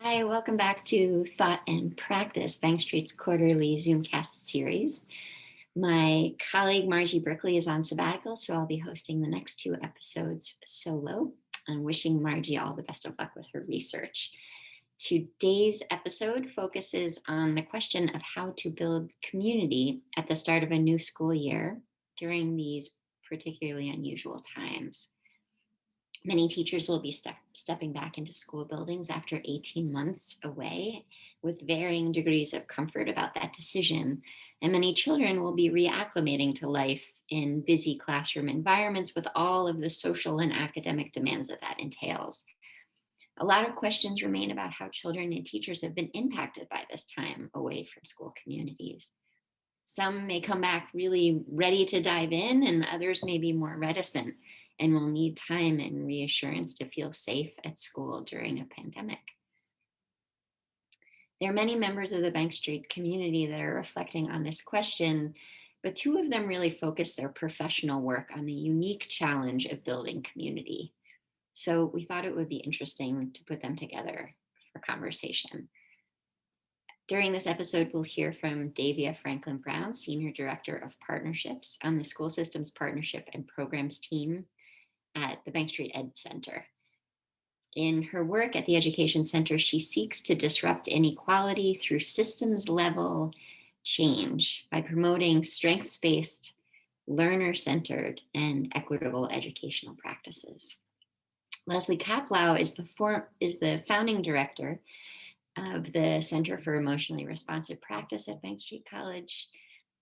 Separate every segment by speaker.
Speaker 1: Hi, welcome back to Thought and Practice, Bank Street's quarterly Zoomcast series. My colleague Margie Brickley is on sabbatical, so I'll be hosting the next two episodes solo. I'm wishing Margie all the best of luck with her research. Today's episode focuses on the question of how to build community at the start of a new school year during these particularly unusual times. Many teachers will be stepping back into school buildings after 18 months away with varying degrees of comfort about that decision. And many children will be reacclimating to life in busy classroom environments with all of the social and academic demands that entails. A lot of questions remain about how children and teachers have been impacted by this time away from school communities. Some may come back really ready to dive in, and others may be more reticent and will need time and reassurance to feel safe at school during a pandemic. There are many members of the Bank Street community that are reflecting on this question, but two of them really focus their professional work on the unique challenge of building community. So we thought it would be interesting to put them together for conversation. During this episode, we'll hear from Davia Franklyn Brown, Senior Director of Partnerships on the School Systems Partnership and Programs team at the Bank Street Ed Center. In her work at the Education Center, she seeks to disrupt inequality through systems-level change by promoting strengths-based, learner-centered, and equitable educational practices. Lesley Koplow is the founding director of the Center for Emotionally Responsive Practice at Bank Street College,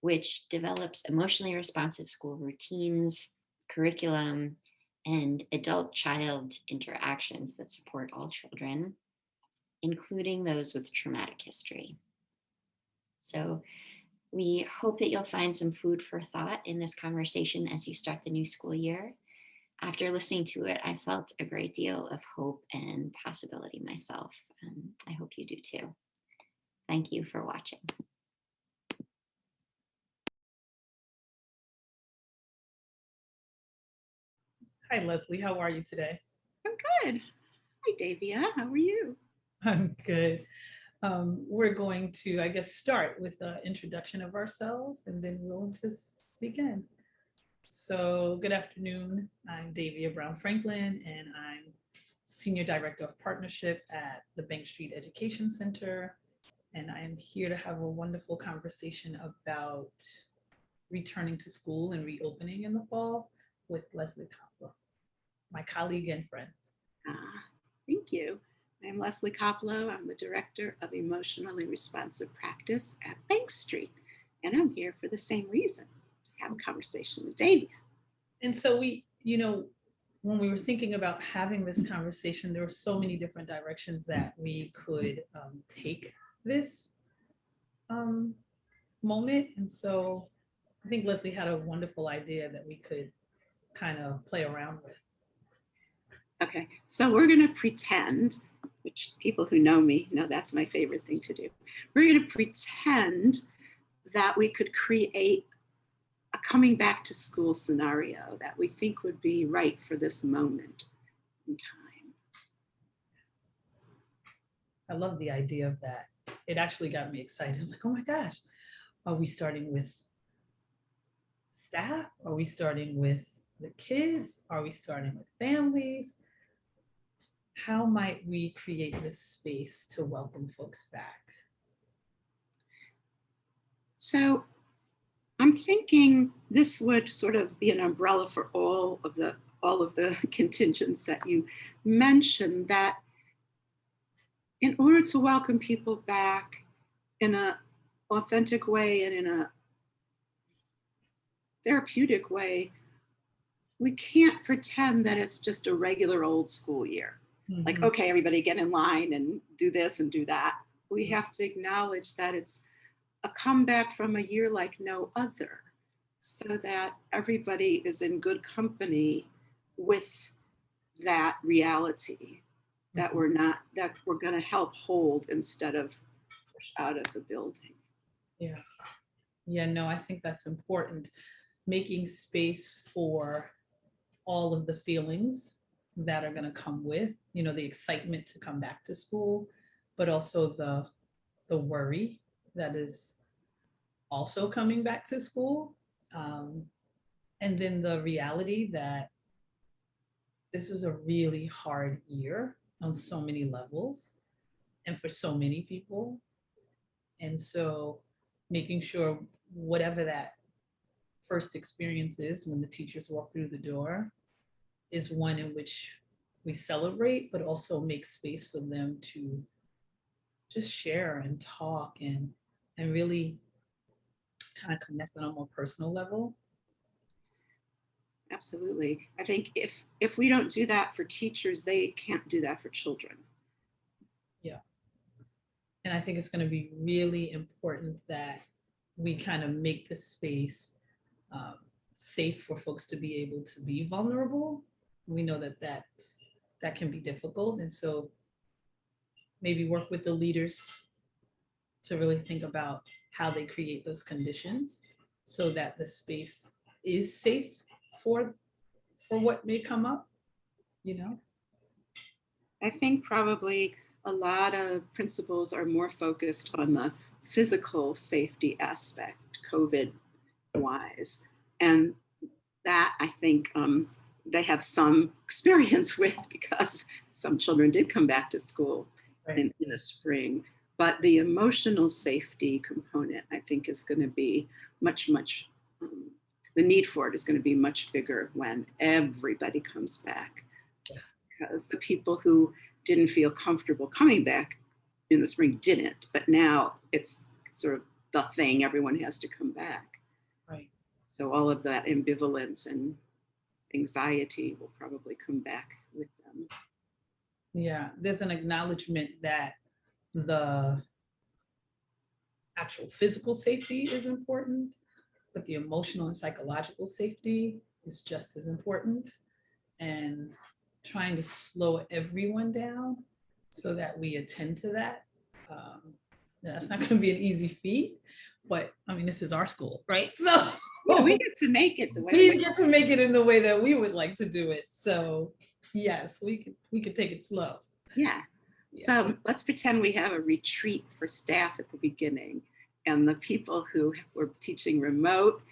Speaker 1: which develops emotionally responsive school routines, curriculum, and adult-child interactions that support all children, including those with traumatic history. So we hope that you'll find some food for thought in this conversation as you start the new school year. After listening to it, I felt a great deal of hope and possibility myself. I hope you do too. Thank you for watching.
Speaker 2: Hi, Lesley. How are you today?
Speaker 3: I'm good. Hi, Davia. How are you?
Speaker 2: I'm good. We're going to, I guess, start with an introduction of ourselves, and then we'll just begin. So, good afternoon. I'm Davia Brown Franklyn, and I'm Senior Director of Partnership at the Bank Street Education Center. And I'm here to have a wonderful conversation about returning to school and reopening in the fall with Lesley Koplow, my colleague and friend.
Speaker 3: Thank you. I'm Lesley Koplow. I'm the Director of Emotionally Responsive Practice at Bank Street. And I'm here for the same reason, to have a conversation with Davia.
Speaker 2: And so when we were thinking about having this conversation, there were so many different directions that we could take this moment. And so I think Lesley had a wonderful idea that we could kind of play around with.
Speaker 3: Okay, so we're going to pretend, which people who know me know that's my favorite thing to do. We're going to pretend that we could create a coming back to school scenario that we think would be right for this moment in time.
Speaker 2: I love the idea of that. It actually got me excited. I was like, oh my gosh, are we starting with staff? Are we starting with the kids? Are we starting with families? How might we create this space to welcome folks back?
Speaker 3: So I'm thinking this would sort of be an umbrella for all of the contingents that you mentioned, that in order to welcome people back in an authentic way and in a therapeutic way, we can't pretend that it's just a regular old school year. Mm-hmm. Like, okay, everybody get in line and do this and do that. We have to acknowledge that it's a comeback from a year like no other, so that everybody is in good company with that reality that that we're going to help hold instead of push out of the building.
Speaker 2: Yeah, no, I think that's important. Making space for all of the feelings that are going to come with, the excitement to come back to school, but also the worry that is also coming back to school. Um, and then the reality that this was a really hard year on so many levels and for so many people. And so making sure whatever that first experience is when the teachers walk through the door is one in which we celebrate, but also make space for them to just share and talk and really kind of connect on a more personal level.
Speaker 3: Absolutely. I think if we don't do that for teachers, they can't do that for children.
Speaker 2: Yeah. And I think it's going to be really important that we kind of make the space um, safe for folks to be able to be vulnerable. We know that can be difficult. And so maybe work with the leaders to really think about how they create those conditions so that the space is safe for what may come up, you know?
Speaker 3: I think probably a lot of principals are more focused on the physical safety aspect, COVID wise. And that I think they have some experience with because some children did come back to school
Speaker 2: Right.
Speaker 3: in the spring. But the emotional safety component, I think, is going to be much, the need for it is going to be much bigger when everybody comes back.
Speaker 2: Yes.
Speaker 3: Because the people who didn't feel comfortable coming back in the spring didn't. But now it's sort of the thing, everyone has to come back.
Speaker 2: Right.
Speaker 3: So all of that ambivalence and anxiety will probably come back with them.
Speaker 2: Yeah, there's an acknowledgement that the actual physical safety is important, but the emotional and psychological safety is just as important. And trying to slow everyone down so that we attend to that. That's not going to be an easy feat, but I mean, this is our school, right? So
Speaker 3: Yeah, we get to make it the way
Speaker 2: we get to make it in the way that we would like to do it. So yes, we could take it slow.
Speaker 3: Yeah. So let's pretend we have a retreat for staff at the beginning, and the people who were teaching remote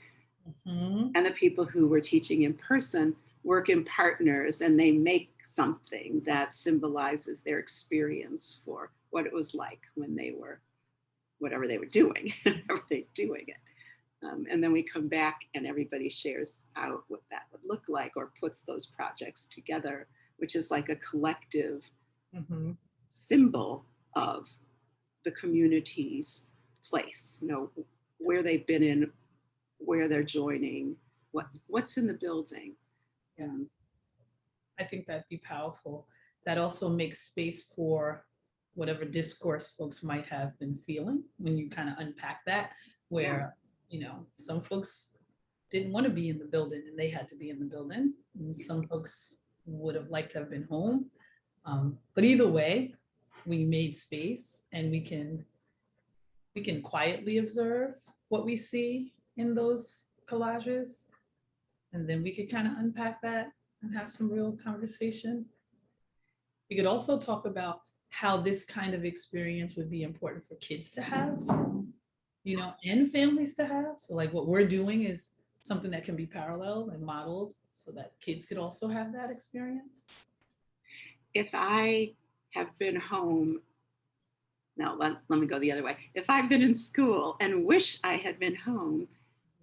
Speaker 3: and the people who were teaching in person work in partners, and they make something that symbolizes their experience for what it was like when they were, whatever they were doing, whatever they were doing it. And then we come back and everybody shares out what that would look like or puts those projects together, which is like a collective symbol of the community's place, you know, where they've been in, where they're joining, what's in the building.
Speaker 2: Yeah. I think that'd be powerful. That also makes space for whatever discourse folks might have been feeling when you kind of unpack that, where, you know, some folks didn't want to be in the building and they had to be in the building. And some folks would have liked to have been home. But either way, we made space and we can quietly observe what we see in those collages. And then we could kind of unpack that and have some real conversation. We could also talk about how this kind of experience would be important for kids to have, you know, and families to have. So like what we're doing is something that can be paralleled and modeled so that kids could also have that experience.
Speaker 3: If I have been home, no, let me go the other way. If I've been in school and wish I had been home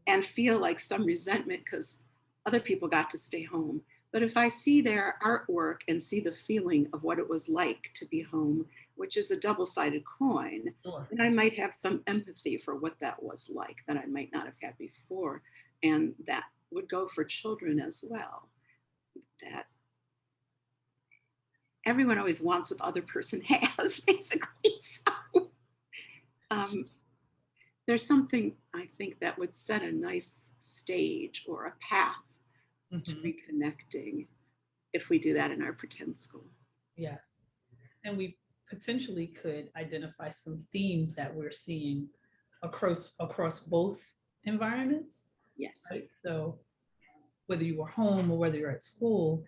Speaker 3: and feel like some resentment because other people got to stay home, but if I see their artwork and see the feeling of what it was like to be home, which is a double-sided coin, then I might have some empathy for what that was like that I might not have had before. And that would go for children as well. That everyone always wants what the other person has, basically. So there's something I think that would set a nice stage or a path to reconnecting if we do that in our pretend school.
Speaker 2: Yes. And we potentially could identify some themes that we're seeing across both environments.
Speaker 3: Yes.
Speaker 2: Right? So whether you were home or whether you're at school,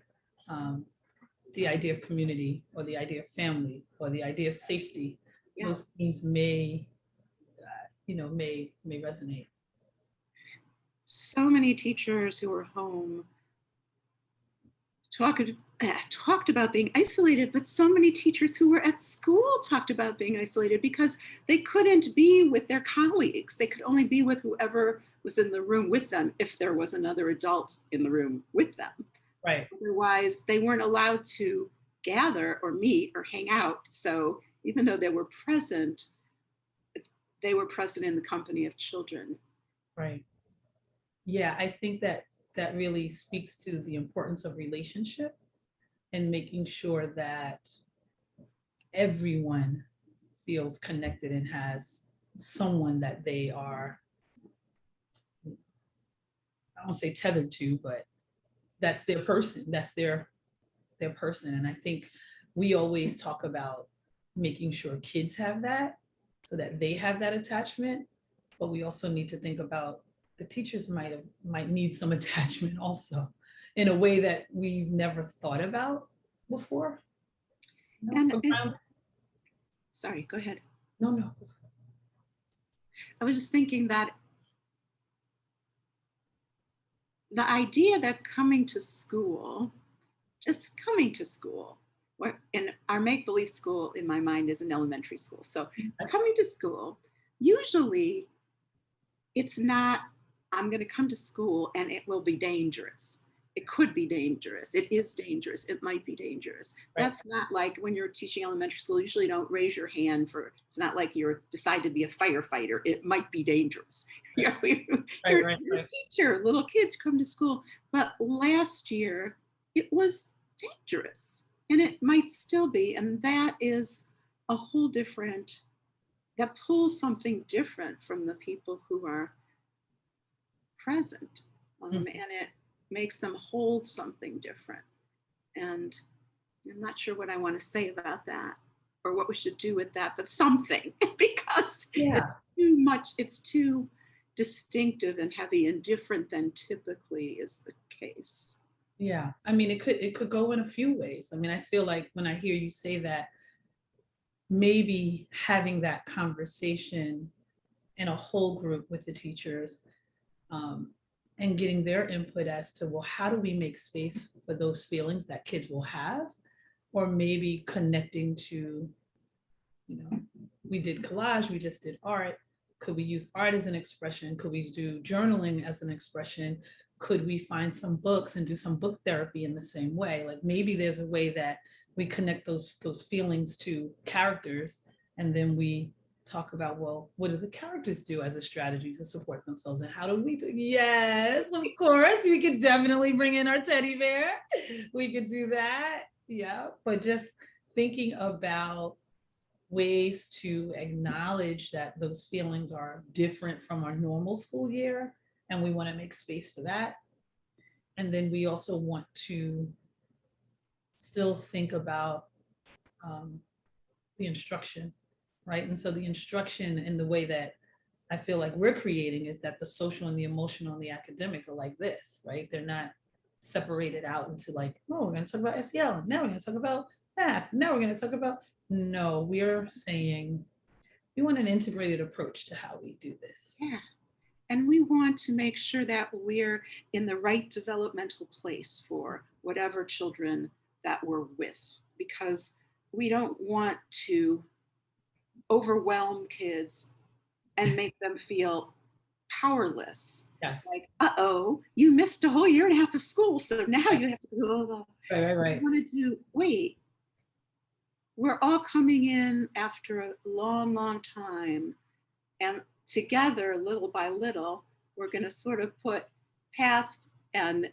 Speaker 2: the idea of community or the idea of family or the idea of safety,
Speaker 3: Yeah.
Speaker 2: those things may, may resonate.
Speaker 3: So many teachers who are home talked about being isolated, but so many teachers who were at school talked about being isolated because they couldn't be with their colleagues. They could only be with whoever was in the room with them if there was another adult in the room with them.
Speaker 2: Right.
Speaker 3: Otherwise, they weren't allowed to gather or meet or hang out. So even though they were present in the company of children.
Speaker 2: Right. Yeah, I think that really speaks to the importance of relationship and making sure that everyone feels connected and has someone that they are, I won't say tethered to, but that's their person. That's their person. And I think we always talk about making sure kids have that so that they have that attachment. But we also need to think about the teachers might need some attachment also in a way that we've never thought about before.
Speaker 3: Sorry, go ahead.
Speaker 2: No.
Speaker 3: I was just thinking that the idea that just coming to school, in our make-believe school in my mind is an elementary school. So coming to school, usually it's not, I'm going to come to school and it will be dangerous. It could be dangerous. It is dangerous. It might be dangerous. Right. That's not like when you're teaching elementary school, you usually don't raise your hand it's not like you're decide to be a firefighter. It might be dangerous. You're a teacher, little kids come to school. But last year, it was dangerous and it might still be. And that is a whole different, that pulls something different from the people who are present. And it makes them hold something different. And I'm not sure what I want to say about that or what we should do with that, but something, because it's too much, it's too distinctive and heavy and different than typically is the case.
Speaker 2: Yeah, I mean, it could go in a few ways. I mean, I feel like when I hear you say that, maybe having that conversation in a whole group with the teachers, and getting their input as to, well, how do we make space for those feelings that kids will have? Or maybe connecting to, we did collage, we just did art. Could we use art as an expression? Could we do journaling as an expression? Could we find some books and do some book therapy in the same way? Like maybe there's a way that we connect those feelings to characters, and then we talk about, well, what do the characters do as a strategy to support themselves, and how do we do? Yes, of course, we could definitely bring in our teddy bear. We could do that. Yeah, but just thinking about ways to acknowledge that those feelings are different from our normal school year, and we want to make space for that. And then we also want to still think about the instruction, right? And so the instruction in the way that I feel like we're creating is that the social and the emotional and the academic are like this, right? They're not separated out into like, oh, we're going to talk about SEL. Now we're going to talk about math. Now we're going to talk about, no, we're saying we want an integrated approach to how we do this.
Speaker 3: Yeah. And we want to make sure that we're in the right developmental place for whatever children that we're with, because we don't want to overwhelm kids and make them feel powerless.
Speaker 2: Yes.
Speaker 3: Like, uh-oh, you missed a whole year and a half of school, so now you have to go.
Speaker 2: Right.
Speaker 3: We want to wait. We're all coming in after a long, long time, and together, little by little, we're going to sort of put past and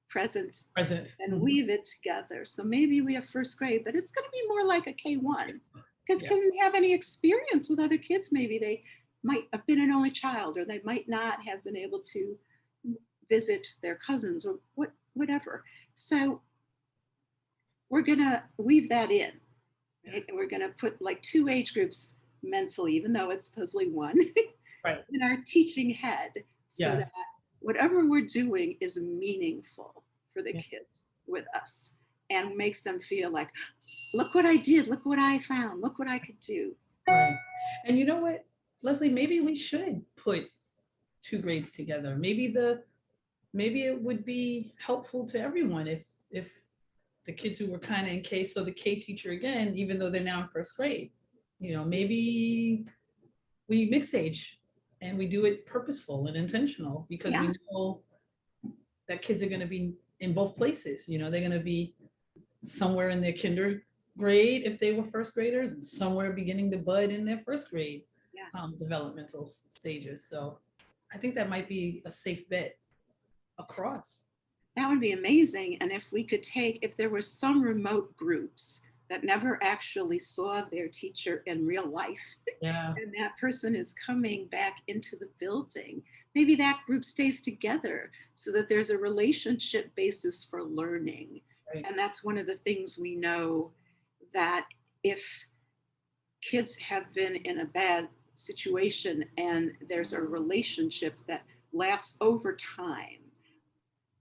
Speaker 3: present and weave it together. So maybe we have first grade, but it's going to be more like a K1, because kids didn't have any experience with other kids. Maybe they might have been an only child, or they might not have been able to visit their cousins or whatever. So we're going to weave that in. Right? And we're going to put like 2 age groups mentally, even though it's supposedly 1, in our teaching head, so that whatever we're doing is meaningful for the kids with us. and makes them feel like, look what I did, look what I found, look what I could do.
Speaker 2: Right. And you know what, Lesley, maybe we should put two grades together. Maybe it would be helpful to everyone if the kids who were kind of in K, so the K teacher again, even though they're now in first grade, maybe we mix age and we do it purposeful and intentional, because
Speaker 3: Yeah.
Speaker 2: we know that kids are going to be in both places. They're going to be somewhere in their kinder grade if they were first graders, and somewhere beginning to bud in their first grade developmental stages. So I think that might be a safe bet across.
Speaker 3: That would be amazing. And if there were some remote groups that never actually saw their teacher in real life,
Speaker 2: Yeah.
Speaker 3: and that person is coming back into the building, maybe that group stays together so that there's a relationship basis for learning.
Speaker 2: Right.
Speaker 3: And that's one of the things we know, that if kids have been in a bad situation and there's a relationship that lasts over time,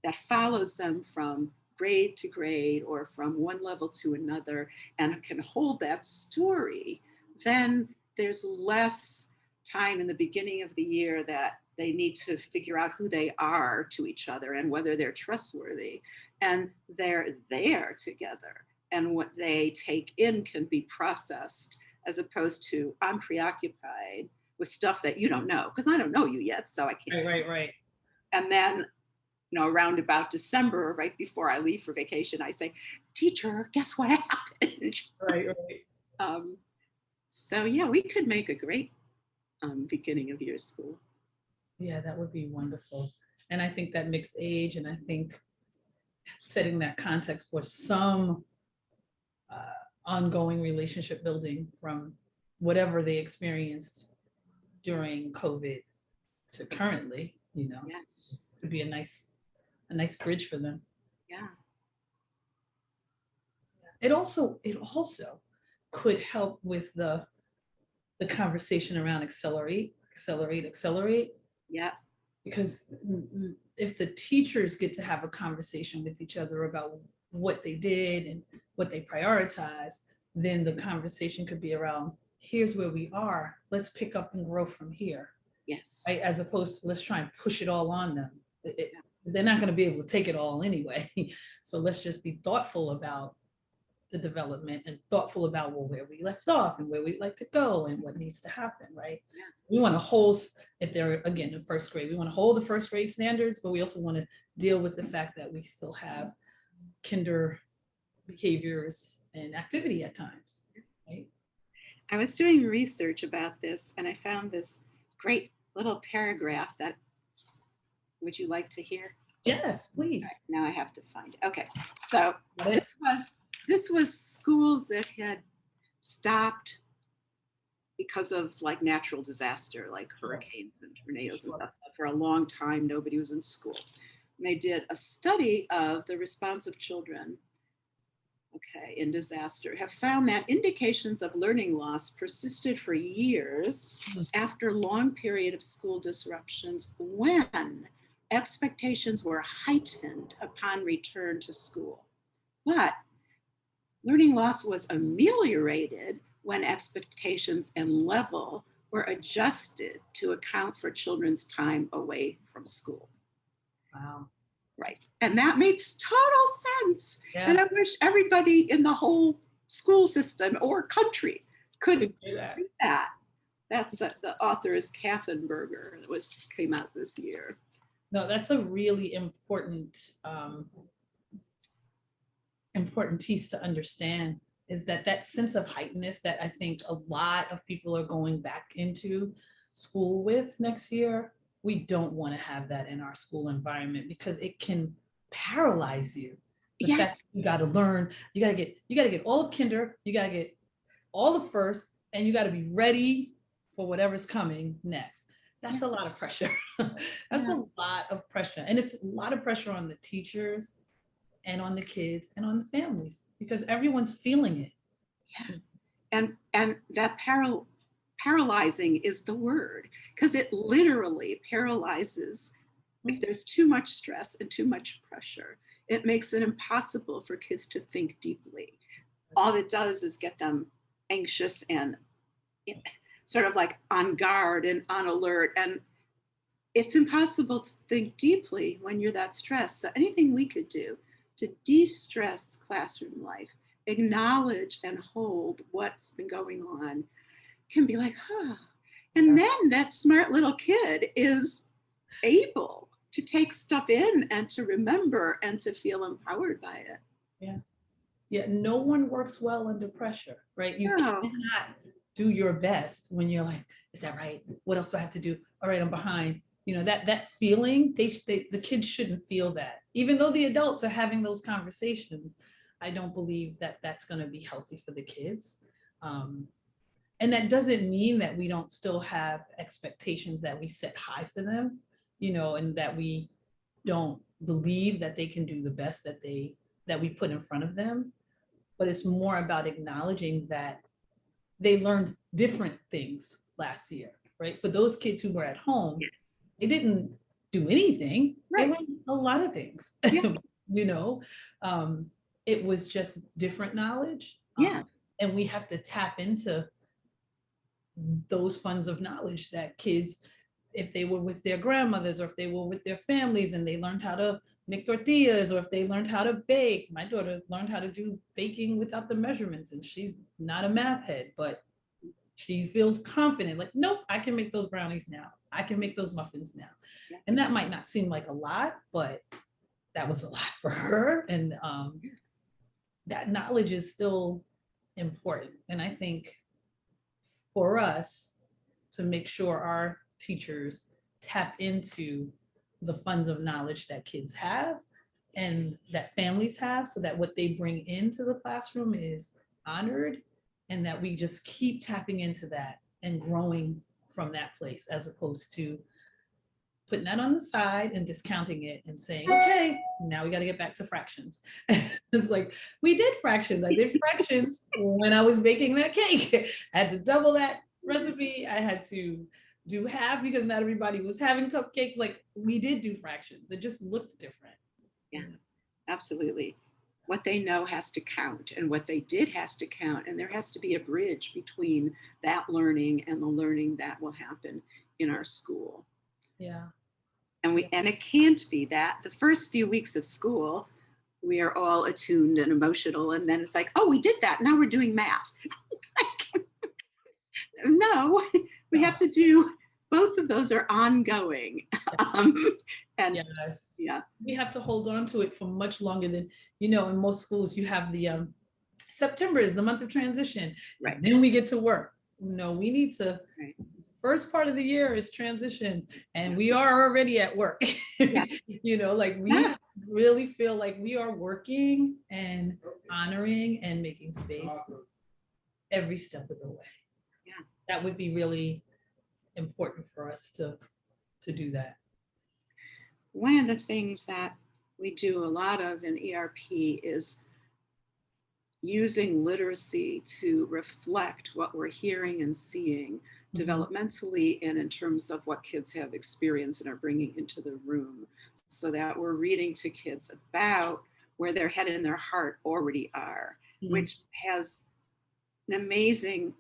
Speaker 3: that follows them from grade to grade or from one level to another, and can hold that story, then there's less time in the beginning of the year that they need to figure out who they are to each other and whether they're trustworthy. And they're there together. And what they take in can be processed, as opposed to, I'm preoccupied with stuff that you don't know, because I don't know you yet, so I can't.
Speaker 2: Right.
Speaker 3: And then, around about December, right before I leave for vacation, I say, teacher, guess what happened?
Speaker 2: Right.
Speaker 3: So yeah, we could make a great beginning of year school.
Speaker 2: Yeah, that would be wonderful. And I think that mixed age, and I think setting that context for some ongoing relationship building from whatever they experienced during COVID to currently,
Speaker 3: Yes.
Speaker 2: would be a nice bridge for them.
Speaker 3: Yeah.
Speaker 2: It also could help with the conversation around accelerate.
Speaker 3: Yeah.
Speaker 2: Because if the teachers get to have a conversation with each other about what they did and what they prioritize, then the conversation could be around, here's where we are, let's pick up and grow from here.
Speaker 3: Yes.
Speaker 2: Right? As opposed to let's try and push it all on them. They're not going to be able to take it all anyway. So let's just be thoughtful about the development and thoughtful about where we left off and where we'd like to go and what needs to happen, right?
Speaker 3: Yes.
Speaker 2: We want to hold, if they're again in first grade, we want to hold the first grade standards, but we also want to deal with the fact that we still have kinder behaviors and activity at times, right?
Speaker 3: I was doing research about this and I found this great little paragraph that, would you like to hear?
Speaker 2: Yes, please.
Speaker 3: Right, now I have to find it. Okay, so this was schools that had stopped because of like natural disaster, like hurricanes and tornadoes and stuff. So for a long time, nobody was in school. And they did a study of the response of children, in disaster, have found that indications of learning loss persisted for years after long period of school disruptions, when expectations were heightened upon return to school. But learning loss was ameliorated when expectations and level were adjusted to account for children's time away from school.
Speaker 2: Wow.
Speaker 3: Right. And that makes total sense.
Speaker 2: Yeah.
Speaker 3: And I wish everybody in the whole school system or country could
Speaker 2: do that.
Speaker 3: read that. That's the author is Kathenberger. It came out this year.
Speaker 2: No, that's a really important piece to understand, is that sense of heightenedness that I think a lot of people are going back into school with next year. We don't want to have that in our school environment, because it can paralyze you. The fact that you got to learn, you got to get all of kinder, you got to get all the first, and you got to be ready for whatever's coming next. That's a lot of pressure. That's a lot of pressure. And it's a lot of pressure on the teachers and on the kids and on the families, because everyone's feeling it.
Speaker 3: Yeah. And that paralyzing is the word, because it literally paralyzes If there's too much stress and too much pressure, it makes it impossible for kids to think deeply. All it does is get them anxious and sort of like on guard and on alert. And it's impossible to think deeply when you're that stressed. So anything we could do to de-stress classroom life, acknowledge and hold what's been going on, can be like, huh. And then that smart little kid is able to take stuff in and to remember and to feel empowered by it.
Speaker 2: Yeah. Yeah. No one works well under pressure, right? You cannot do your best when you're like, is that right? What else do I have to do? All right, I'm behind. You know, that feeling, the kids shouldn't feel that. Even though the adults are having those conversations, I don't believe that that's going to be healthy for the kids. And that doesn't mean that we don't still have expectations that we set high for them, you know, and that we don't believe that they can do the best that we put in front of them. But it's more about acknowledging that they learned different things last year, right? For those kids who were at home,
Speaker 3: Yes.
Speaker 2: They didn't do anything.
Speaker 3: Right.
Speaker 2: They learned a lot of things.
Speaker 3: Yeah.
Speaker 2: You know, it was just different knowledge.
Speaker 3: Yeah.
Speaker 2: And we have to tap into those funds of knowledge that kids, if they were with their grandmothers or if they were with their families and they learned how to make tortillas, or if they learned how to bake. My daughter learned how to do baking without the measurements, and she's not a math head, but she feels confident, like, nope, I can make those brownies now. I can make those muffins now.
Speaker 3: Yeah.
Speaker 2: And that might not seem like a lot, but that was a lot for her. And that knowledge is still important. And I think for us to make sure our teachers tap into the funds of knowledge that kids have and that families have, so that what they bring into the classroom is honored, and that we just keep tapping into that and growing from that place, as opposed to putting that on the side and discounting it and saying, okay, now we got to get back to fractions. It's like, we did fractions. I did fractions when I was baking that cake. I had to double that recipe. I had to do half because not everybody was having cupcakes. Like, we did do fractions. It just looked different.
Speaker 3: Yeah, absolutely. What they know has to count, and what they did has to count. And there has to be a bridge between that learning and the learning that will happen in our school.
Speaker 2: Yeah.
Speaker 3: And it can't be that the first few weeks of school, we are all attuned and emotional. And then it's like, oh, we did that. Now we're doing math. No, we have to do, both of those are ongoing. And
Speaker 2: yes.
Speaker 3: Yeah,
Speaker 2: we have to hold on to it for much longer than, you know, in most schools you have the September is the month of transition.
Speaker 3: right.
Speaker 2: Then we get to work. No, we need to,
Speaker 3: Right.
Speaker 2: First part of the year is transitions, and we are already at work.
Speaker 3: Yeah.
Speaker 2: You know, like, we really feel like we are working and honoring and making space every step of the way.
Speaker 3: Yeah.
Speaker 2: That would be really important for us to do that.
Speaker 3: One of the things that we do a lot of in ERP is using literacy to reflect what we're hearing and seeing developmentally and in terms of what kids have experienced and are bringing into the room, so that we're reading to kids about where their head and their heart already are, which has an amazing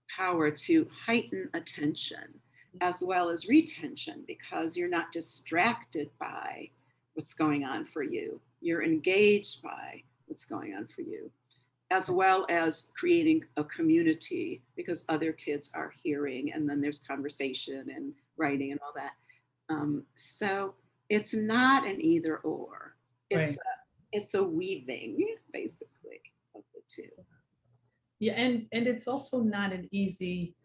Speaker 3: power to heighten attention as well as retention, because you're not distracted by what's going on for you. You're engaged by what's going on for you, as well as creating a community, because other kids are hearing, and then there's conversation and writing and all that. So it's not an either or. It's a weaving, basically, of the two.
Speaker 2: Yeah, and it's also not an easy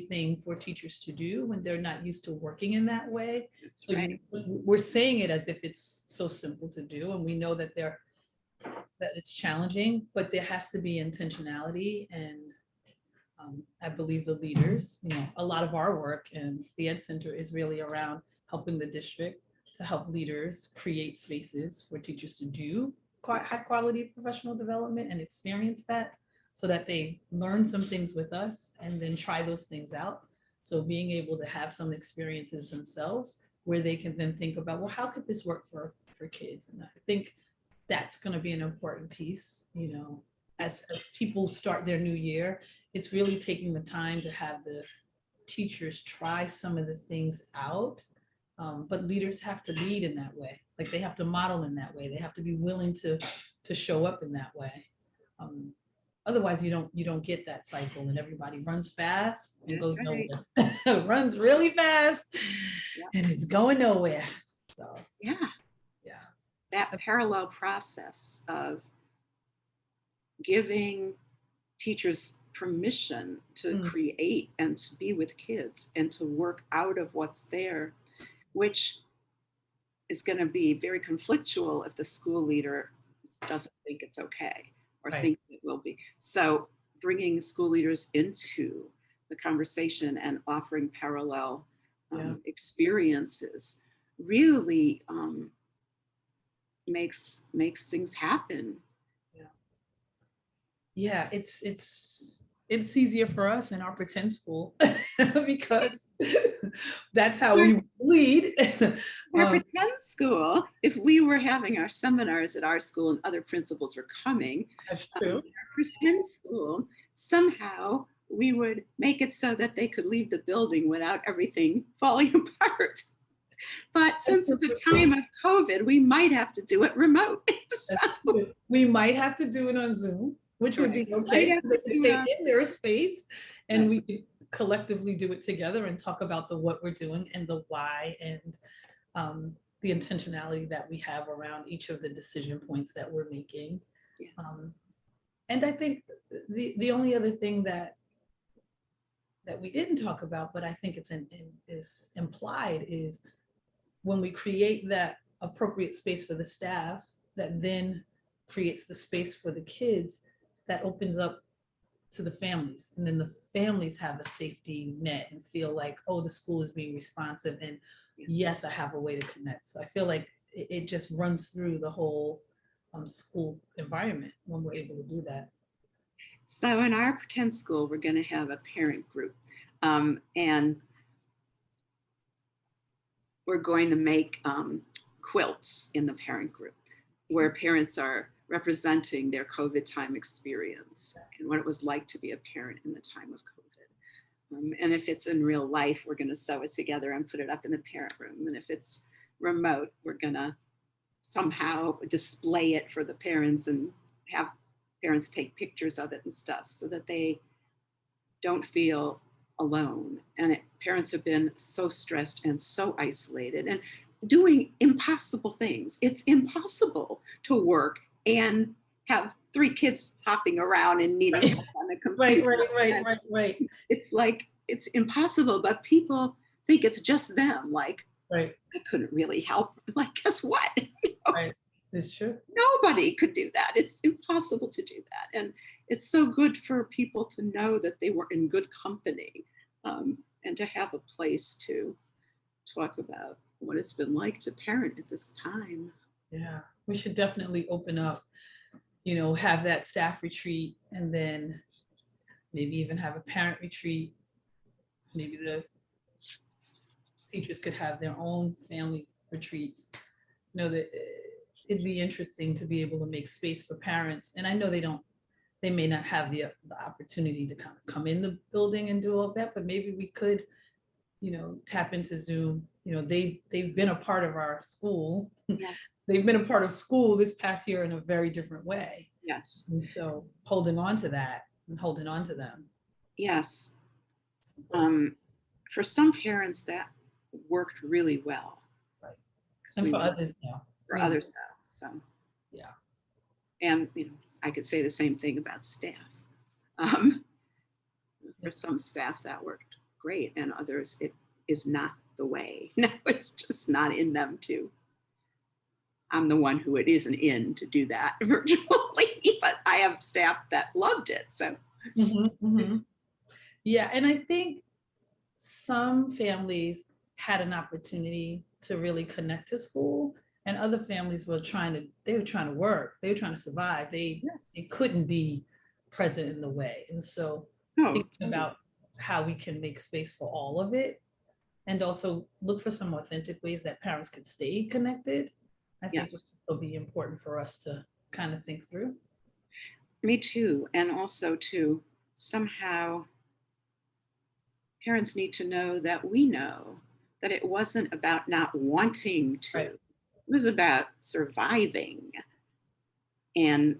Speaker 2: thing for teachers to do when they're not used to working in that way.
Speaker 3: That's
Speaker 2: So
Speaker 3: right.
Speaker 2: we're saying it as if it's so simple to do, and we know that it's challenging, but there has to be intentionality. And I believe the leaders, you know, a lot of our work in the Ed Center is really around helping the district to help leaders create spaces for teachers to do high quality professional development and experience that, so that they learn some things with us and then try those things out. So being able to have some experiences themselves where they can then think about, well, how could this work for kids? And I think that's going to be an important piece, as people start their new year. It's really taking the time to have the teachers try some of the things out. But leaders have to lead in that way. Like they have to model in that way. They have to be willing to show up in that way. Otherwise, you don't get that cycle, and everybody runs fast and goes nowhere. Runs really fast, and it's going nowhere. So
Speaker 3: yeah, that parallel process of giving teachers permission to create and to be with kids and to work out of what's there, which is going to be very conflictual if the school leader doesn't think it's okay or think it will be. So bringing school leaders into the conversation and offering parallel experiences really makes things happen.
Speaker 2: Yeah, it's easier for us in our pretend school because that's how we lead.
Speaker 3: Our pretend school, if we were having our seminars at our school and other principals were coming,
Speaker 2: that's true.
Speaker 3: Our pretend school, somehow we would make it so that they could leave the building without everything falling apart. But since it's a time of COVID, we might have to do it remote.
Speaker 2: So. We might have to do it on Zoom, which would be okay. They can stay in their space, and we could collectively do it together and talk about the what we're doing and the why and the intentionality that we have around each of the decision points that we're making. And I think the only other thing that we didn't talk about, but I think is implied, is when we create that appropriate space for the staff that then creates the space for the kids, that opens up to the families. And then the families have a safety net and feel like, oh, the school is being responsive. And yes, I have a way to connect. So I feel like it just runs through the whole school environment when we're able to do that.
Speaker 3: So in our pretend school, we're going to have a parent group. And we're going to make quilts in the parent group where parents are representing their COVID time experience and what it was like to be a parent in the time of COVID. And if it's in real life, we're going to sew it together and put it up in the parent room. And if it's remote, we're going to somehow display it for the parents and have parents take pictures of it and stuff so that they don't feel alone. And parents have been so stressed and so isolated and doing impossible things. It's impossible to work and have 3 kids hopping around and needing help on the computer.
Speaker 2: Right.
Speaker 3: It's like, it's impossible, but people think it's just them. Like, I couldn't really help. Like, guess what?
Speaker 2: Right. It's true.
Speaker 3: Nobody could do that. It's impossible to do that. And it's so good for people to know that they were in good company, and to have a place to talk about what it's been like to parent at this time.
Speaker 2: Yeah, we should definitely open up, have that staff retreat, and then maybe even have a parent retreat. Maybe the teachers could have their own family retreats. That it'd be interesting to be able to make space for parents. And I know they may not have the opportunity to kind of come in the building and do all that, but maybe we could, tap into Zoom. They've been a part of our school.
Speaker 3: Yes.
Speaker 2: They've been a part of school this past year in a very different way.
Speaker 3: Yes.
Speaker 2: And so holding on to that and holding on to them.
Speaker 3: Yes. For some parents that worked really well.
Speaker 2: Right. And for others now.
Speaker 3: For others now. So
Speaker 2: yeah.
Speaker 3: And I could say the same thing about staff. For some staff that worked great, and others it is not the way. No, it's just not in them to. I'm the one who it isn't in to do that virtually, but I have staff that loved it. So
Speaker 2: yeah, and I think some families had an opportunity to really connect to school, and other families were trying to work, they were trying to survive. They couldn't be present in the way. And so thinking about how we can make space for all of it, and also look for some authentic ways that parents can stay connected. I think
Speaker 3: Yes,
Speaker 2: will be important for us to kind of think through.
Speaker 3: me too. And also to somehow parents need to know that it wasn't about not wanting to.
Speaker 2: Right.
Speaker 3: It was about surviving. And,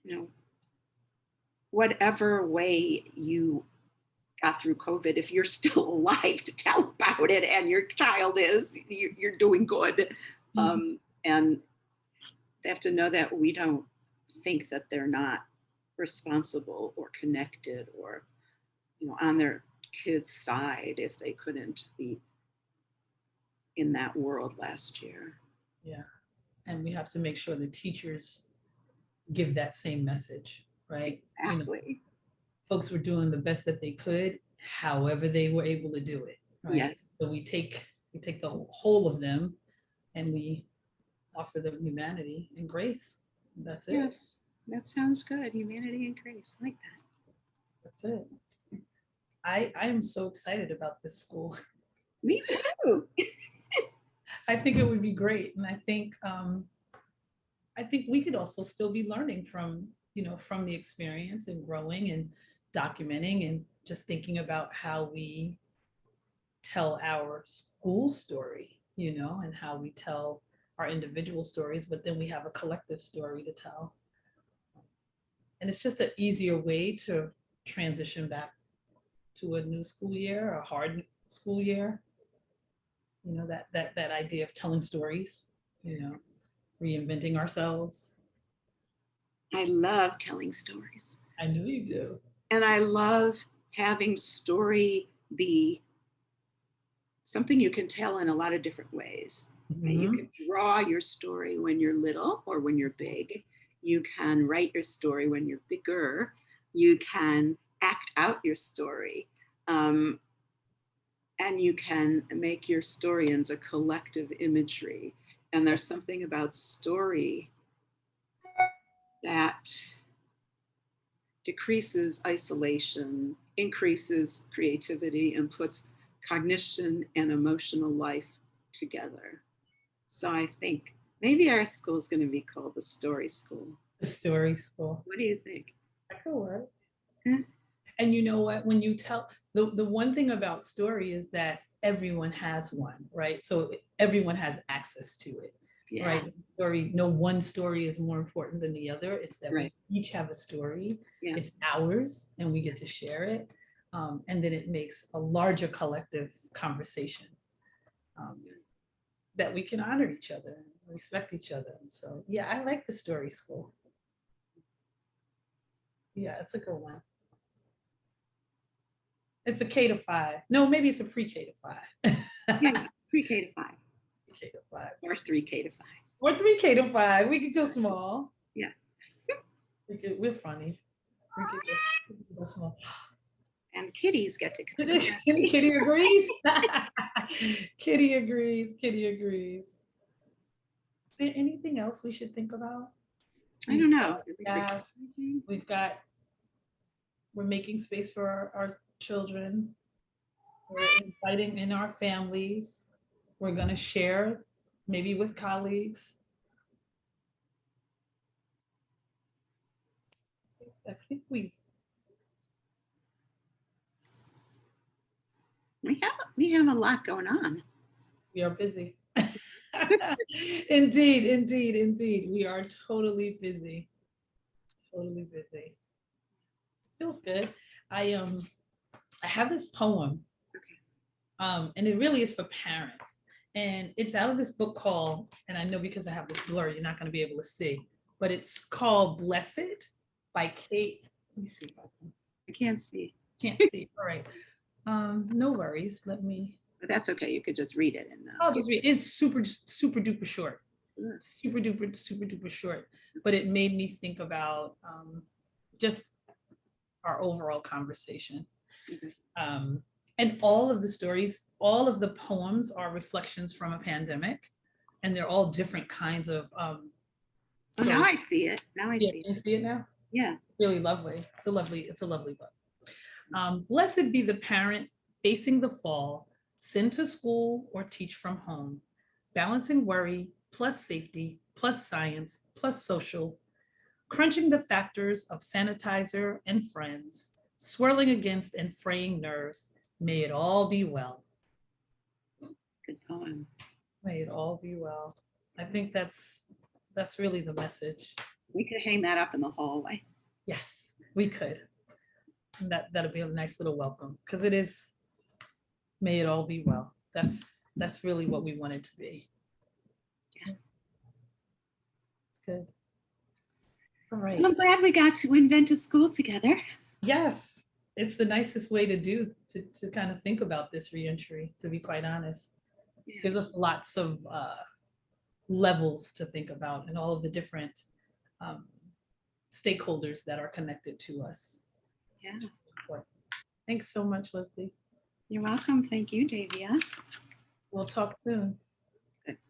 Speaker 3: you know, whatever way you got through COVID, if you're still alive to tell about it and your child is, you're doing good. And they have to know that we don't think that they're not responsible or connected or, on their kids' side if they couldn't be in that world last year.
Speaker 2: Yeah. And we have to make sure the teachers give that same message, right?
Speaker 3: Exactly.
Speaker 2: Folks were doing the best that they could, however they were able to do it, right?
Speaker 3: Yes.
Speaker 2: So we take the whole of them and we offer them humanity and grace. That's it.
Speaker 3: Yes, that sounds good. Humanity and grace. I like that.
Speaker 2: That's it. I am so excited about this school.
Speaker 3: Me too.
Speaker 2: I think it would be great, and I think we could also still be learning from the experience and growing and documenting and just thinking about how we tell our school story, and how we tell our individual stories, but then we have a collective story to tell. And it's just an easier way to transition back to a new school year, a hard school year. That idea of telling stories, reinventing ourselves.
Speaker 3: I love telling stories.
Speaker 2: I know you do.
Speaker 3: And I love having story be something you can tell in a lot of different ways. Right? You can draw your story when you're little or when you're big. You can write your story when you're bigger. You can act out your story. And you can make your story into a collective imagery. And there's something about story that decreases isolation, increases creativity, and puts cognition and emotional life together. So I think maybe our school is going to be called the Story School.
Speaker 2: The Story School.
Speaker 3: What do you think?
Speaker 2: That could work. And you know what? When you tell, the one thing about story is that everyone has one, right? So everyone has access to it. Yeah. Right. Story. No one story is more important than the other. It's that we each have a story. Yeah. It's ours, and we get to share it, and then it makes a larger collective conversation that we can honor each other and respect each other. And so, yeah, I like the Story School. Yeah, it's a good one. It's a K to 5. No, maybe it's a pre-K to 5.
Speaker 3: Yeah, pre-K to 5.
Speaker 2: K to 5.
Speaker 3: Or 3K to 5.
Speaker 2: Or 3K to 5. We could go small.
Speaker 3: Yeah.
Speaker 2: We're funny. We could go small.
Speaker 3: And kitties get to come.
Speaker 2: Kitty agrees. Kitty agrees. Kitty agrees. Is there anything else we should think about?
Speaker 3: I don't know.
Speaker 2: We're making space for our children. We're inviting in our families. We're going to share maybe with colleagues. I think we
Speaker 3: have a lot going on.
Speaker 2: We are busy. Indeed. We are totally busy. Totally busy. Feels good. I have this poem, and it really is for parents. And it's out of this book called, and I know because I have this blur, you're not going to be able to see, but it's called Blessed by Kate. Let me see if
Speaker 3: I can't see.
Speaker 2: Can't see. All right. No worries. Let me.
Speaker 3: But that's okay. You could just read it.
Speaker 2: I'll just read. It's super duper short. Super duper short. But it made me think about just our overall conversation. And all of the stories, all of the poems are reflections from a pandemic, and they're all different kinds of.
Speaker 3: Now I see it. Now I see it.
Speaker 2: You see it now?
Speaker 3: Yeah.
Speaker 2: Really lovely. It's a lovely book. Blessed be the parent facing the fall, send to school or teach from home, balancing worry plus safety plus science plus social, crunching the factors of sanitizer and friends, swirling against and fraying nerves. May it all be well.
Speaker 3: Good poem.
Speaker 2: May it all be well. I think that's really the message.
Speaker 3: We could hang that up in the hallway.
Speaker 2: Yes, we could. And that'll be a nice little welcome, because it is, may it all be well. That's really what we want it to be.
Speaker 3: Yeah.
Speaker 2: It's good. All right.
Speaker 3: Well, I'm glad we got to invent a school together.
Speaker 2: Yes, it's the nicest way to kind of think about this reentry, to be quite honest.
Speaker 3: Yeah.
Speaker 2: Gives us lots of levels to think about, and all of the different stakeholders that are connected to us.
Speaker 3: Yeah.
Speaker 2: Thanks so much, Lesley.
Speaker 3: You're welcome. Thank you, Davia.
Speaker 2: We'll talk soon.